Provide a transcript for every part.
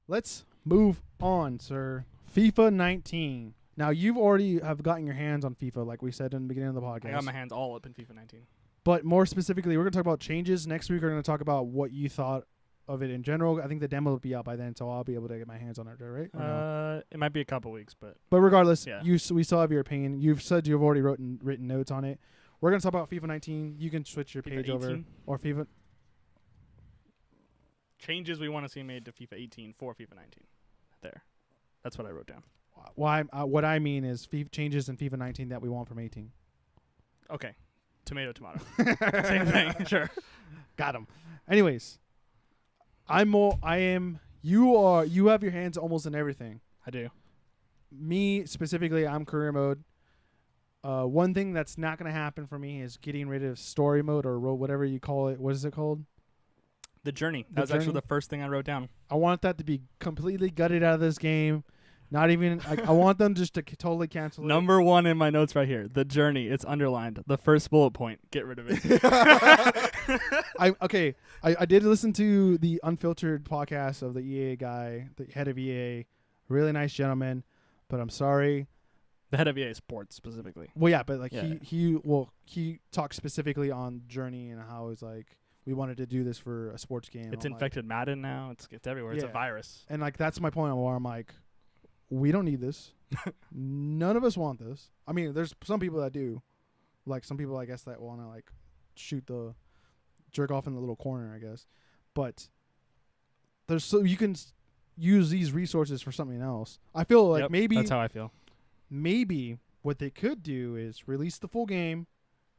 let's move on, sir. FIFA 19. Now, you've already have gotten your hands on FIFA, like we said in the beginning of the podcast. I got my hands all up in FIFA 19. But more specifically, we're going to talk about changes. Next week, we're going to talk about what you thought of it in general. I think the demo will be out by then, so I'll be able to get my hands on it, right? Or no? It might be a couple weeks, but regardless, yeah. we still have your opinion. You've said you've already written notes on it. We're going to talk about FIFA 19. You can switch your FIFA page 18? over. Or FIFA... Changes we want to see made to FIFA 18 for FIFA 19. There. That's what I wrote down. What I mean is changes in FIFA 19 that we want from 18. Okay. Tomato. Same thing. Sure. Got him. Anyways, you have your hands almost in everything. I do. Me specifically, I'm career mode. One thing that's not going to happen for me is getting rid of story mode or whatever you call it. What is it called? The journey. That was actually the first thing I wrote down. I want that to be completely gutted out of this game. Not even I want them just to totally cancel it. Number 1 in my notes right here. The journey. It's underlined. The first bullet point. Get rid of it. I did listen to the Unfiltered podcast of the EA guy, the head of EA. Really nice gentleman, but I'm sorry. The head of EA Sports specifically. Well, yeah, but he talked specifically on Journey and how it's like we wanted to do this for a sports game. It's infected Madden now. It's everywhere. It's a virus. And like that's my point where I'm like, we don't need this. None of us want this. I mean, there's some people that do. Like some people I guess that want to like jerk off in the little corner, I guess. But you can use these resources for something else. I feel like maybe that's how I feel. Maybe what they could do is release the full game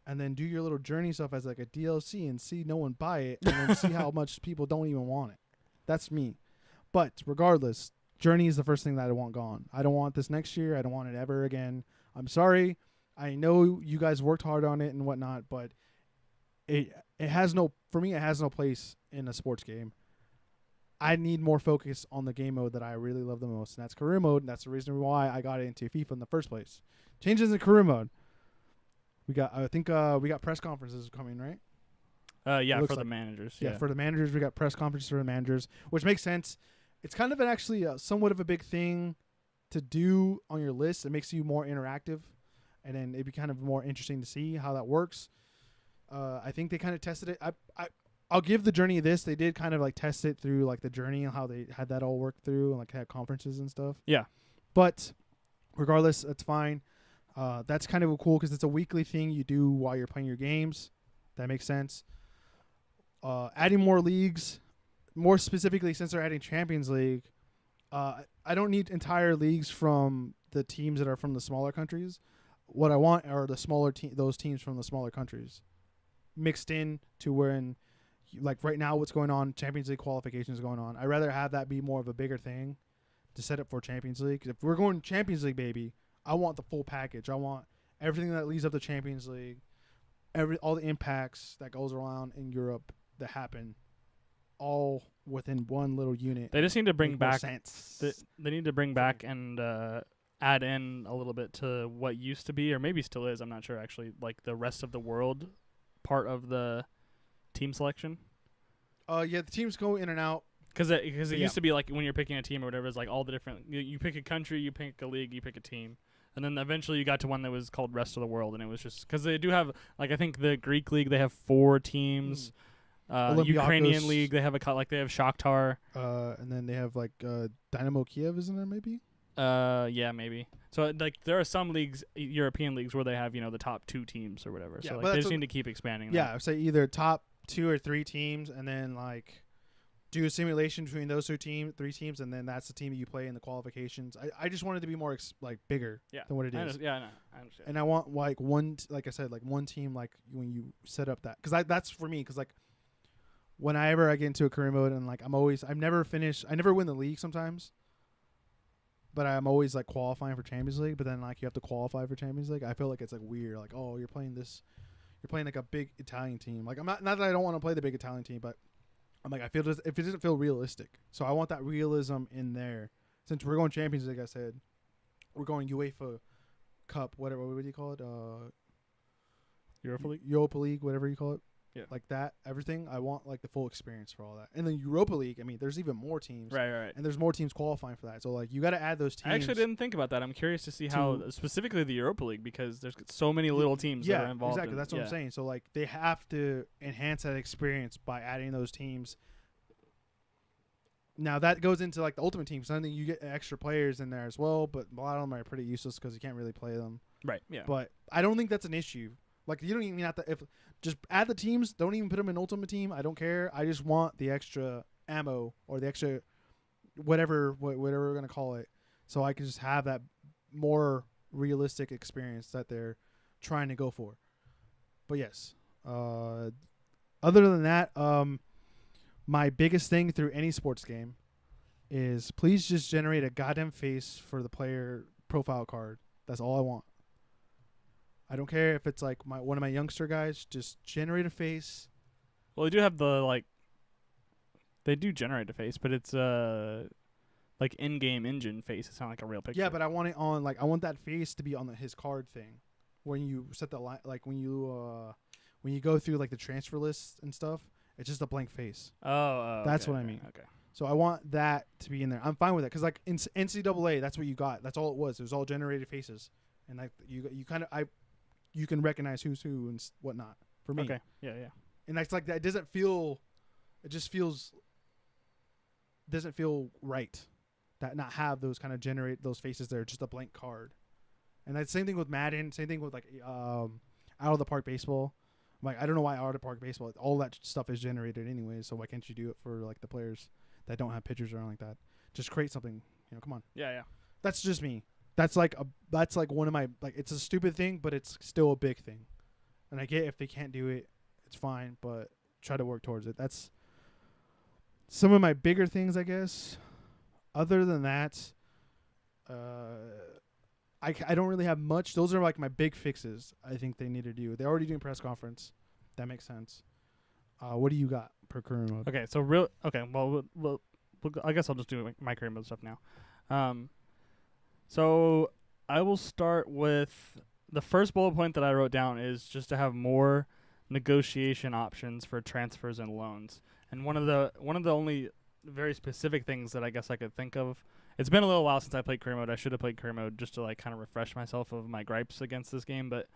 and then do your little journey stuff as like a DLC and see no one buy it and then see how much people don't even want it. That's me. But regardless, Journey is the first thing that I want gone. I don't want this next year. I don't want it ever again. I'm sorry. I know you guys worked hard on it and whatnot, but it has no place in a sports game. I need more focus on the game mode that I really love the most, and that's career mode, and that's the reason why I got into FIFA in the first place. Changes in career mode. We got press conferences coming, right? Yeah, for the managers. Yeah, for the managers, we got press conferences for the managers, which makes sense. It's kind of somewhat of a big thing to do on your list. It makes you more interactive, and then it'd be kind of more interesting to see how that works. I think they kind of tested it. I'll give the Journey this. They did kind of like test it through like the Journey and how they had that all work through and like had conferences and stuff. Yeah. But regardless, that's fine. That's kind of cool because it's a weekly thing you do while you're playing your games. That makes sense. Adding more leagues, more specifically since they're adding Champions League, I don't need entire leagues from the teams that are from the smaller countries. What I want are the smaller those teams from the smaller countries mixed in to where like right now what's going on, Champions League qualifications going on. I'd rather have that be more of a bigger thing to set up for Champions League. Because if we're going Champions League, baby, I want the full package. I want everything that leads up to Champions League, all the impacts that goes around in Europe that happen, all within one little unit. They just need to bring back. They need to bring back and add in a little bit to what used to be, or maybe still is. I'm not sure actually. Like the rest of the world part of the team selection. Yeah, the teams go in and out. Because it used to be like when you're picking a team or whatever, it's like all the different. You pick a country, you pick a league, you pick a team, and then eventually you got to one that was called Rest of the World, and it was just because they do have like I think the Greek league they have 4 teams. Ukrainian league they have they have Shakhtar. And then they have like Dynamo Kiev, isn't there maybe? Yeah, maybe. So like there are some leagues, European leagues, where they have the top 2 teams or whatever. Yeah, so like, they just need to keep expanding. Yeah, say either top 2 or 3 teams, and then like do a simulation between those 3 teams, and then that's the team that you play in the qualifications. I just wanted to be more bigger than what it is. I know. I understand. And I want like one team like when you set up that because that's for me because like whenever I get into a career mode and like I never win the league sometimes. But I'm always like qualifying for Champions League. But then like you have to qualify for Champions League. I feel like it's like weird. Like you're playing like a big Italian team. Like I'm not that I don't want to play the big Italian team, but I'm like if it doesn't feel realistic. So I want that realism in there. Since we're going Champions League, I said we're going UEFA Cup. What do you call it? Europa League. Europa League, whatever you call it. Yeah. like that, everything. I want like the full experience for all that. And then Europa League, I mean, there's even more teams. Right. And there's more teams qualifying for that. So like you got to add those teams. I actually didn't think about that. I'm curious to see how specifically the Europa League, because there's so many little teams that are involved. Exactly. That's what I'm saying. So like they have to enhance that experience by adding those teams. Now that goes into like the ultimate team. So I think you get extra players in there as well, but a lot of them are pretty useless because you can't really play them. Right. Yeah. But I don't think that's an issue. Like you don't even have to just add the teams. Don't even put them in ultimate team. I don't care. I just want the extra ammo or the extra whatever we're gonna call it, so I can just have that more realistic experience that they're trying to go for. But yes, other than that, my biggest thing through any sports game is please just generate a goddamn face for the player profile card. That's all I want. I don't care if it's like one of my youngster guys. Just generate a face. Well, they do have the they do generate a face, but it's like in-game engine face. It's not like a real picture. Yeah, but I want it on I want that face to be on his card thing. When you set the line, like when you go through like the transfer lists and stuff, it's just a blank face. That's okay, what I mean. Okay. So I want that to be in there. I'm fine with it because like in NCAA, that's what you got. That's all it was. It was all generated faces, and like you kind of you can recognize who's who and whatnot for me. Okay. Yeah. And that's like that. It doesn't feel. It just feels. Doesn't feel right. That not have those kind of generate those faces there, just a blank card. And that's same thing with Madden, same thing with like out of the park baseball. Like I don't know why out of the park baseball, all that stuff is generated anyway, so why can't you do it for like the players that don't have pictures or anything like that? Just create something, come on. Yeah. That's just me. That's like one of my it's a stupid thing, but it's still a big thing. And I get if they can't do it, it's fine, but try to work towards it. That's some of my bigger things, I guess. Other than that, I don't really have much. Those are like my big fixes I think they need to do. They're already doing press conference. That makes sense. What do you got per career mode? Okay, so well, I guess I'll just do my career mode stuff now. So I will start with the first bullet point that I wrote down is just to have more negotiation options for transfers and loans. And one of the only very specific things that I guess I could think of. It's been a little while since I played career mode. I should have played career mode just to like kind of refresh myself of my gripes against this game. But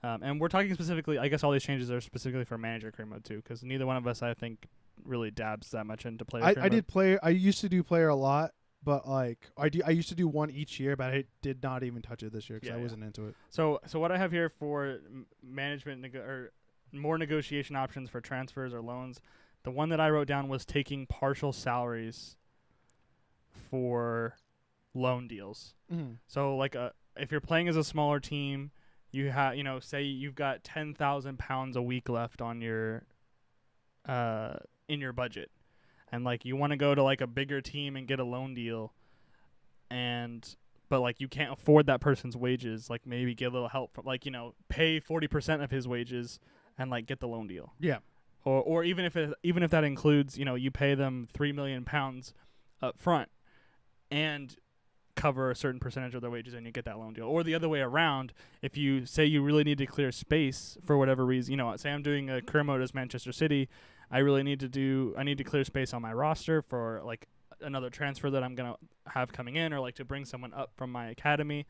and we're talking specifically. I guess all these changes are specifically for manager career mode too, because neither one of us I think really dabs that much into player. I did play. I used to do player a lot, but like I used to do one each year, but I did not even touch it this year because I wasn't into it. So what I have here for management or more negotiation options for transfers or loans. The one that I wrote down was taking partial salaries for loan deals. Mm-hmm. So like if you're playing as a smaller team, you have say you've got £10,000 a week left on your in your budget, and like you want to go to like a bigger team and get a loan deal, but like you can't afford that person's wages, like maybe get a little help from pay 40% of his wages and like get the loan deal. Yeah. Or even if that includes, you pay them £3 million up front and cover a certain percentage of their wages and you get that loan deal. Or the other way around, if you say you really need to clear space for whatever reason, say I'm doing a career mode as Manchester City, I need to clear space on my roster for like another transfer that I'm going to have coming in, or like to bring someone up from my academy.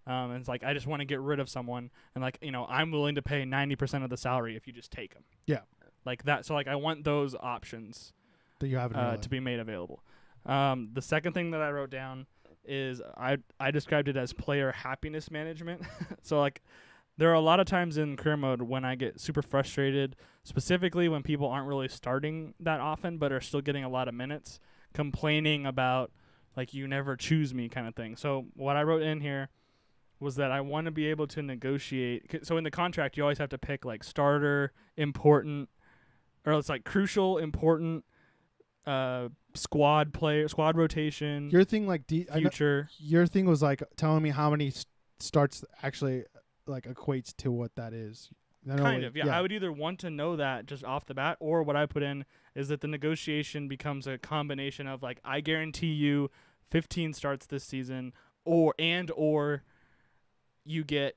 And it's like I just want to get rid of someone, and like I'm willing to pay 90% of the salary if you just take them. Yeah. Like that. So like I want those options that you have to be made available. The second thing that I wrote down is I described it as player happiness management. So like there are a lot of times in career mode when I get super frustrated, specifically when people aren't really starting that often but are still getting a lot of minutes, complaining about like you never choose me kind of thing. So what I wrote in here was that I want to be able to negotiate. So in the contract, you always have to pick like starter, important, or it's like crucial, important, squad player, squad rotation. Your thing like future. Your thing was like telling me how many starts actually like equates to what that is. Kind of, yeah. I would either want to know that just off the bat, or what I put in is that the negotiation becomes a combination of like I guarantee you 15 starts this season, or you get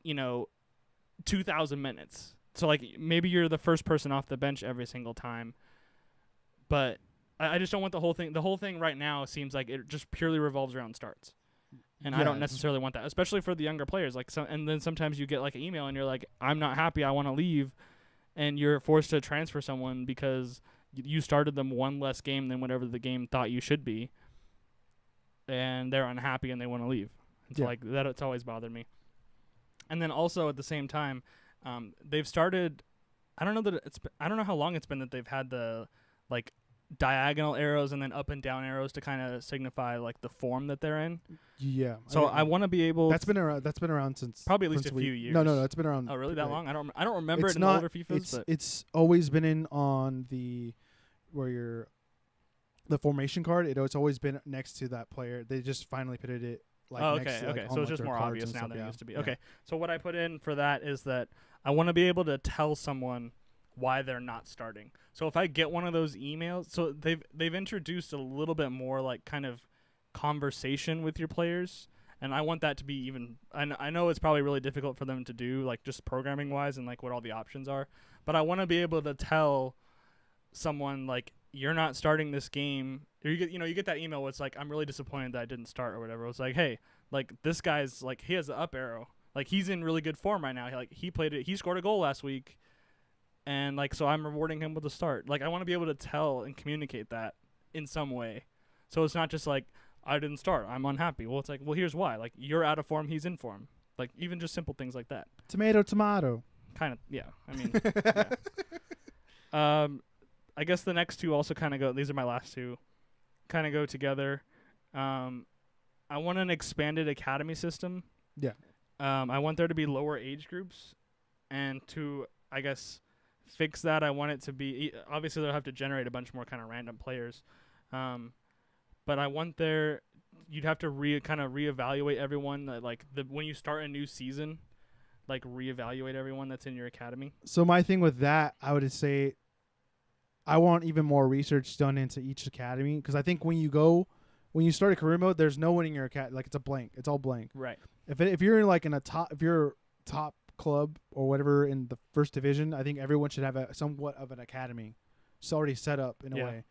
2,000 minutes so like maybe you're the first person off the bench every single time, but I just don't want the whole thing. The whole thing right now seems like it just purely revolves around starts. And I don't necessarily want that, especially for the younger players. Like, and then sometimes you get like an email and you're like, I'm not happy, I want to leave, and you're forced to transfer someone because you started them one less game than whatever the game thought you should be, and they're unhappy and they want to leave. And so like that, it's always bothered me. And then also at the same time, they've started. I don't know how long it's been that they've had the like diagonal arrows and then up and down arrows to kind of signify like the form that they're in. Yeah. So I want to be able. That's been around since probably at least a few years. No, that's been around. Oh, really? That long? I don't remember it in not, older FIFAs. It's always been in on the where you're the formation card. It's always been next to that player. They just finally put it like. Oh, next to, okay. So it's just more obvious now than it used to be. Okay. So what I put in for that is that I want to be able to tell someone why they're not starting. So if I get one of those emails, so they've introduced a little bit more like kind of conversation with your players, and I want that to be even. I know it's probably really difficult for them to do, like just programming wise and like what all the options are, but I want to be able to tell someone like, you're not starting this game, or you get that email where it's like, I'm really disappointed that I didn't start or whatever. It's like, hey, like this guy's like, he has the up arrow, like he's in really good form right now. He scored a goal last week. And, like, so I'm rewarding him with a start. Like, I want to be able to tell and communicate that in some way. So it's not just like, I didn't start, I'm unhappy. Well, it's like, well, here's why. Like, you're out of form, he's in form. Like, even just simple things like that. Tomato. Kind of, yeah. I mean, yeah. I guess the next two also kind of go, these are my last two, kind of go together. I want an expanded academy system. Yeah. I want there to be lower age groups. And to, I guess, fix that, I want it to be obviously they'll have to generate a bunch more kind of random players, but I want you'd have to reevaluate everyone when you start a new season, like reevaluate everyone that's in your academy. So my thing with that, I would say I want even more research done into each academy, because I think when you start a career mode, there's no one in your academy, like it's a blank, it's all blank. Right. If you're like if you're top club or whatever in the first division, I think everyone should have somewhat of an academy. It's already set up in a way,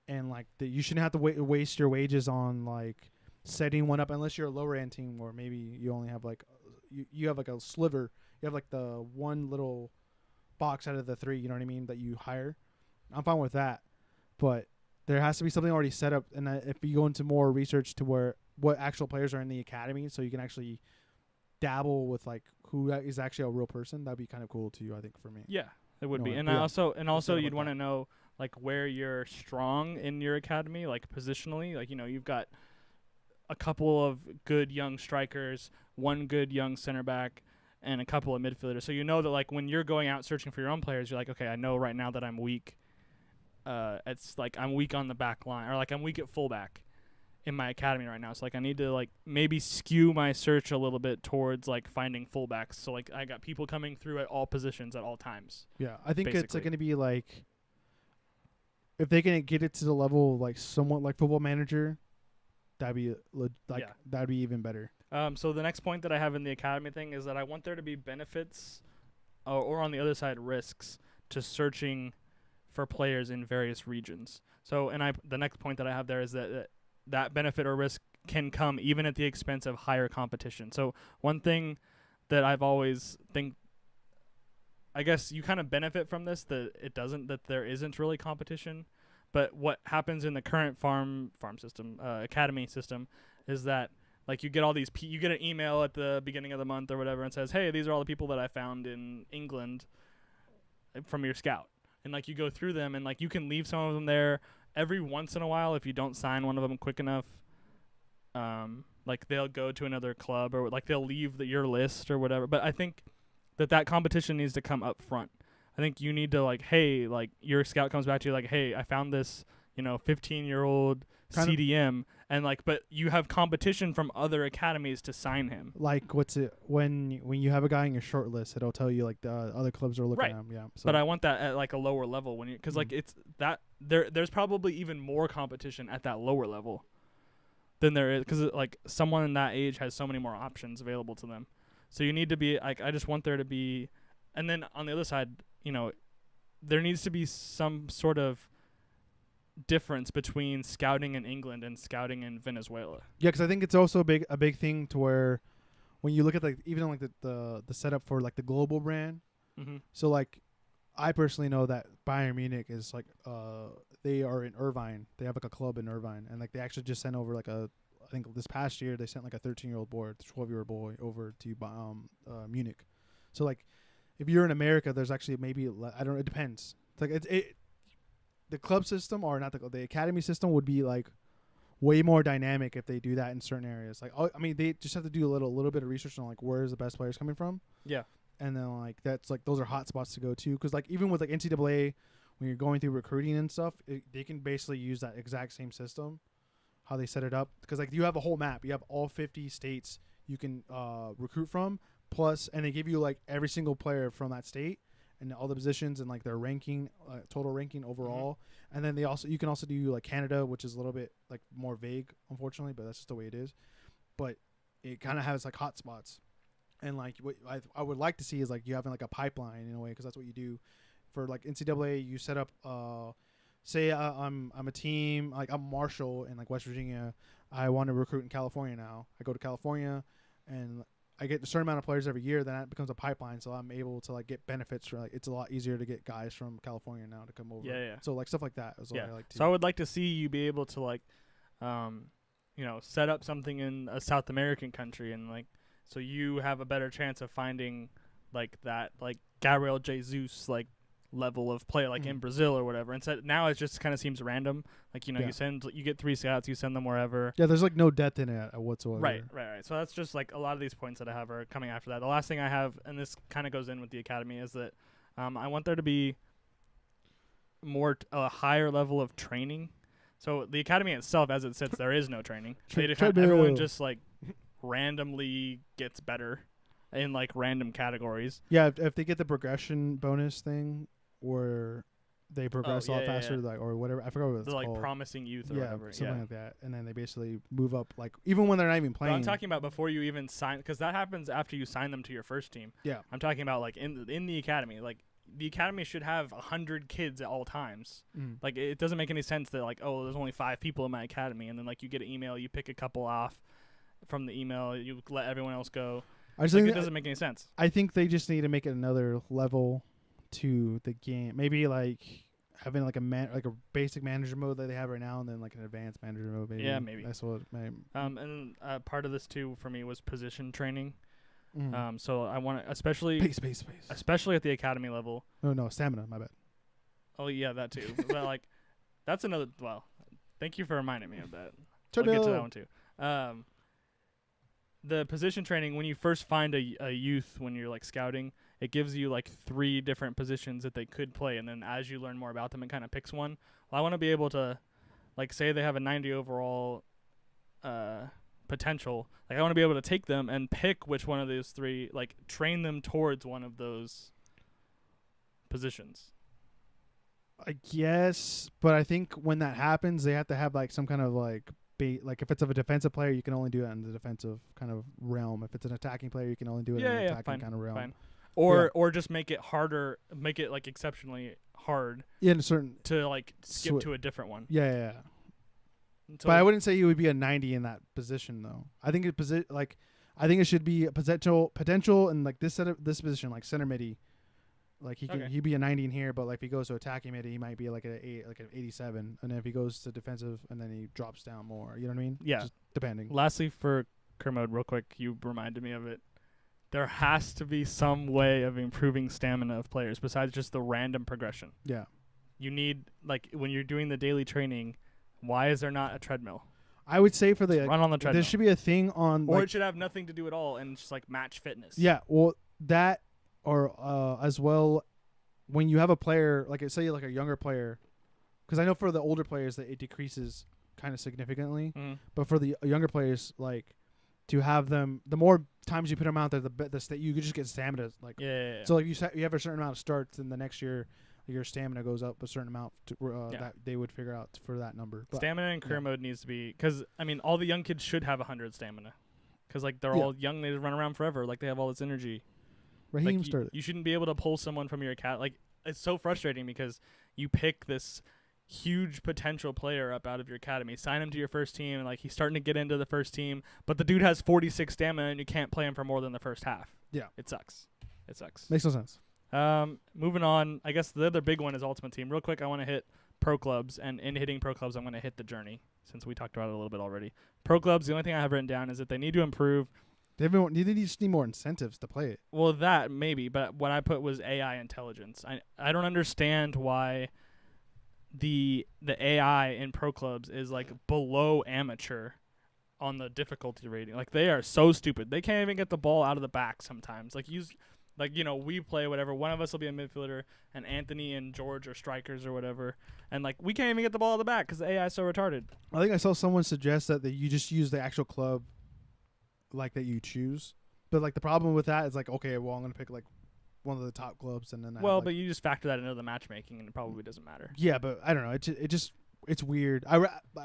and like you shouldn't have to waste your wages on like setting one up unless you're a lower end team, or maybe you only have like you have like a sliver. You have like the one little box out of the three. You know what I mean? That you hire. I'm fine with that, but there has to be something already set up. And if you go into more research to what actual players are in the academy, so you can actually dabble with like who is actually a real person, that'd be kind of cool to you, I think, for me. Yeah, it would be. And yeah, also you'd want to know like where you're strong in your academy, like positionally. Like, you've got a couple of good young strikers, one good young center back, and a couple of midfielders. So you know that like when you're going out searching for your own players, you're like, okay, I know right now that I'm weak. It's like I'm weak on the back line, or like I'm weak at fullback in my academy right now. So like I need to like maybe skew my search a little bit towards like finding fullbacks. So like I got people coming through at all positions at all times. Yeah, I think it's like going to be like if they can get it to the level like somewhat like Football Manager, that'd be that'd be even better. So the next point that I have in the academy thing is that I want there to be benefits, or on the other side risks to searching for players in various regions. So the next point that I have there is that benefit or risk can come even at the expense of higher competition. So one thing that I've always I guess you kind of benefit from this, that there isn't really competition. But what happens in the current farm system, academy system, is that like you get all these, you get an email at the beginning of the month or whatever and says, hey, these are all the people that I found in England from your scout. And like you go through them and like you can leave some of them there. Every once in a while, if you don't sign one of them quick enough, like they'll go to another club, or like they'll leave your list or whatever. But I think that competition needs to come up front. I think you need to like, hey, like your scout comes back to you like, hey, I found this, 15-year-old CDM, and like, but you have competition from other academies to sign him. Like, what's it when you have a guy in your short list, it'll tell you like the other clubs are looking at him. Yeah. So. But I want that at like a lower level because like it's that there's probably even more competition at that lower level than there is, because like someone in that age has so many more options available to them. So you need to be like, I just want there to be and then on the other side, there needs to be some sort of difference between scouting in England and scouting in Venezuela. Yeah, because I think it's also a big thing to where when you look at even like the setup for like the global brand. Mm-hmm. So like, I personally know that Bayern Munich is like they are in Irvine. They have like a club in Irvine, and like they actually just sent over like I think this past year they sent like a 13-year-old boy, 12-year-old boy over to Munich. So like, if you're in America, there's actually maybe I don't know. It depends. It's like the club system or not the academy system would be like way more dynamic if they do that in certain areas. Like, I mean, they just have to do a little bit of research on like where's the best players coming from. Yeah. And then like that's like those are hot spots to go to because like even with like NCAA, when you're going through recruiting and stuff, they can basically use that exact same system, how they set it up. Because like you have a whole map, you have all 50 states you can recruit from, plus, and they give you like every single player from that state and all the positions and like their ranking, total ranking overall. Mm-hmm. And then you can also do like Canada, which is a little bit like more vague, unfortunately, but that's just the way it is. But it kind of has like hot spots. And like what I would like to see is like you having like a pipeline in a way because that's what you do for like NCAA. You set up, say I'm a team like I'm Marshall in like West Virginia. I want to recruit in California now. I go to California, and I get a certain amount of players every year. Then that becomes a pipeline, so I'm able to like get benefits for like it's a lot easier to get guys from California now to come over. Yeah. So like stuff like that is what I like to. So I would like to see you be able to like, set up something in a South American country and like. So you have a better chance of finding like that like Gabriel Jesus like level of player like in Brazil or whatever. Instead now it just kind of seems random. Like you get 3 scouts, you send them wherever. Yeah, there's like no depth in it whatsoever. Right. So that's just like a lot of these points that I have are coming after that. The last thing I have, and this kind of goes in with the academy, is that I want there to be a higher level of training. So the academy itself, as it sits, there is no training. Everyone just like randomly gets better in like random categories. Yeah, if they get the progression bonus thing, or they progress a lot faster, like or whatever. I forgot what it's called. Like promising youth or whatever. Something like that. And then they basically move up, like even when they're not even playing. But I'm talking about before you even sign, because that happens after you sign them to your first team. Yeah. I'm talking about like in the academy, like. The academy should have 100 kids at all times. Like it doesn't make any sense that like there's only 5 people in my academy, and then like you get an email, you pick a couple off from the email, you let everyone else go. I just think it doesn't make any sense. I think they just need to make it another level to the game. Maybe like having like a basic manager mode that they have right now, and then like an advanced manager mode. Maybe. Yeah, maybe. That's what. And part of this too for me was position training. So I want to, especially at the academy level. No, stamina. My bad. Oh yeah, that too. But like, that's another. Well, thank you for reminding me of that. I'll get to that one too. The position training, when you first find a youth when you're like scouting, it gives you like 3 different positions that they could play, and then as you learn more about them, it kind of picks one. Well, I want to be able to, like, say they have a 90 overall potential. Like I want to be able to take them and pick which one of those 3, like train them towards one of those positions. I guess, but I think when that happens, they have to have like some kind of like like if it's of a defensive player, you can only do it in the defensive kind of realm. If it's an attacking player, you can only do it in the attacking kind of realm. Fine. Or just make it harder, make it like exceptionally hard. Yeah, in a certain to like skip to a different one. Yeah. But I wouldn't say you would be a 90 in that position though. I think I think it should be a potential in like this position, like center midi. Like he'd be a 90 in here, but like if he goes to attacking midi, he might be like an 87. And then if he goes to defensive, and then he drops down more. You know what I mean? Yeah. Just depending. Lastly, for Kermode, real quick, you reminded me of it. There has to be some way of improving stamina of players besides just the random progression. Yeah. You need, like, when you're doing the daily training, why is there not a treadmill? I would say for the run on the treadmill. There should be a thing on, or it should have nothing to do at all and just like match fitness. Yeah, well that, or as well, when you have a player like say like a younger player, because I know for the older players that it decreases kind of significantly, but for the younger players, like to have them, the more times you put them out there, you could just get stamina. Like so, like you have a certain amount of starts, and the next year your stamina goes up a certain amount that they would figure out for that number. But stamina in career mode needs to be, because I mean all the young kids should have 100 stamina, because like they're all young, they run around forever, like they have all this energy. Raheem Like Sterling. you shouldn't be able to pull someone from your account. Like it's so frustrating because you pick this huge potential player up out of your academy, sign him to your first team, and like he's starting to get into the first team, but the dude has 46 stamina and you can't play him for more than the first half. Yeah. It sucks. It sucks. Makes no sense. Moving on, I guess the other big one is Ultimate Team. Real quick, I want to hit Pro Clubs, and in hitting Pro Clubs, I'm going to hit the journey since we talked about it a little bit already. Pro Clubs, the only thing I have written down is that they need to improve. They just need more incentives to play it. Well, that maybe, but what I put was AI intelligence. I don't understand why the AI in Pro Clubs is like below amateur on the difficulty rating. Like they are so stupid. They can't even get the ball out of the back sometimes. We play whatever. One of us will be a midfielder, and Anthony and George are strikers or whatever. And like we can't even get the ball out of the back because the AI is so retarded. I think I saw someone suggest that you just use the actual club, like that you choose. But like the problem with that is like, okay, well I'm gonna pick like one of the top clubs, and then but you just factor that into the matchmaking, and it probably doesn't matter. Yeah, but I don't know. It's weird. I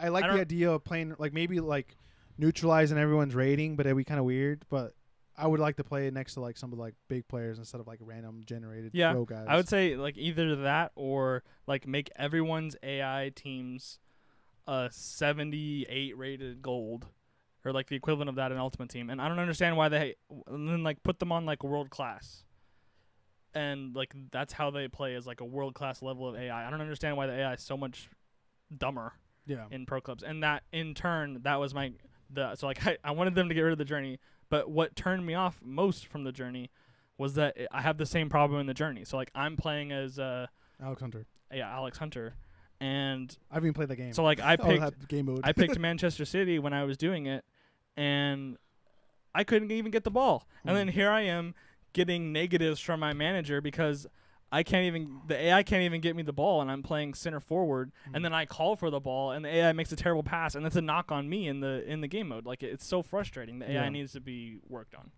like the idea of playing like maybe like neutralizing everyone's rating, but it'd be kind of weird. But I would like to play it next to like some of like big players instead of like random generated throw guys. I would say like either that or like make everyone's AI teams a 78 rated gold, or like the equivalent of that in Ultimate Team. And I don't understand why and then like put them on like world class. And like that's how they play, is like a world class level of AI. I don't understand why the AI is so much dumber in Pro Clubs. And that in turn, that was so like I wanted them to get rid of the journey. But what turned me off most from the journey was that I have the same problem in the journey. So like I'm playing as Alex Hunter. Yeah, Alex Hunter. And I haven't even played the game. So like I picked game mode. I picked Manchester City when I was doing it, and I couldn't even get the ball. And then here I am getting negatives from my manager because the AI can't even get me the ball, and I'm playing center forward, and then I call for the ball, and the AI makes a terrible pass, and that's a knock on me in the game mode. Like it's so frustrating. The AI needs to be worked on.